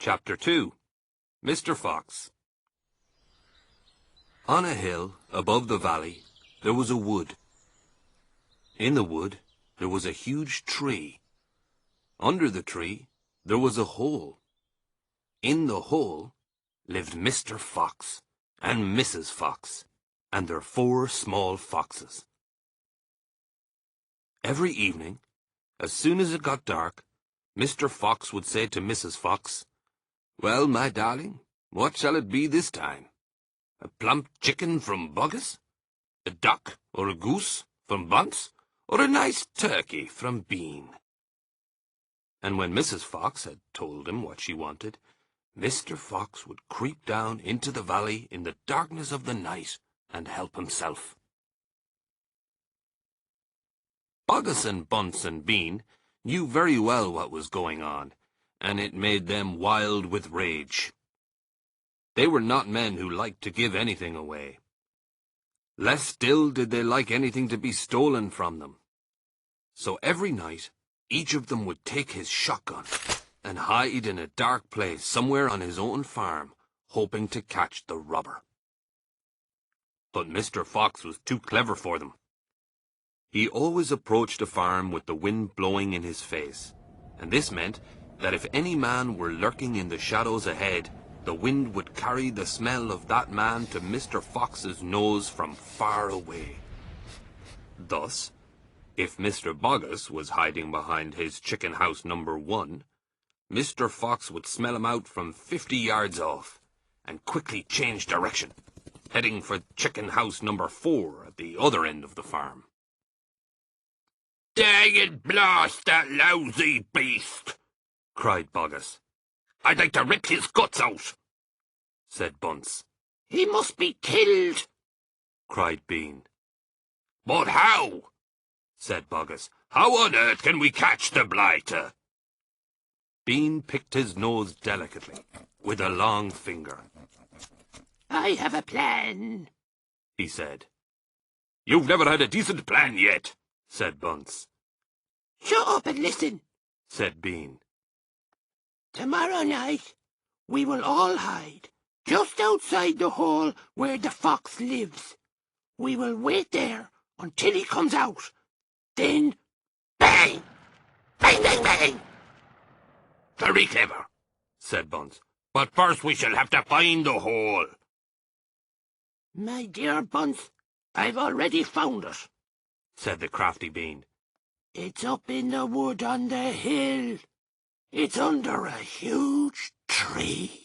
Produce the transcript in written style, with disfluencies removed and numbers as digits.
Chapter 2. Mr. Fox. On a hill above the valley there was a wood. In the wood there was a huge tree. Under the tree there was a hole. In the hole lived Mr. Fox and Mrs. Fox and their 4 small foxes. Every evening, as soon as it got dark, Mr. Fox would say to Mrs. Fox, "Well, my darling, what shall it be this time? A plump chicken from Buggis? A duck or a goose from Bunce? Or a nice turkey from Bean?" And when Mrs. Fox had told him what she wanted, Mr. Fox would creep down into the valley in the darkness of the night and help himself. Buggis and Bunce and Bean knew very well what was going on, and it made them wild with rage. They were not men who liked to give anything away. Less still did they like anything to be stolen from them. So every night each of them would take his shotgun and hide in a dark place somewhere on his own farm, hoping to catch the robber. But Mr. Fox was too clever for them. He always approached a farm with the wind blowing in his face, and this meant that if any man were lurking in the shadows ahead, the wind would carry the smell of that man to Mr. Fox's nose from far away. Thus, if Mr. Buggis was hiding behind his chicken house number 1, Mr. Fox would smell him out from 50 yards off, and quickly change direction, heading for chicken house number 4 at the other end of the farm. "Dang it, blast that lousy beast!" cried Buggis. "I'd like to rip his guts out," said Bunce. "He must be killed," cried Bean. "But how?" said Buggis. "How on earth can we catch the blighter?" Bean picked his nose delicately, with a long finger. "I have a plan," he said. "You've never had a decent plan yet," said Bunce. "Shut up and listen," said Bean. "Tomorrow night we will all hide just outside the hole where the fox lives. We will wait there until he comes out. Then, bang! Bang, bang, bang!" "Very clever," said Bunce. "But first we shall have to find the hole." "My dear Bunce, I've already found it," said the crafty Bean. "It's up in the wood on the hill. It's under a huge tree."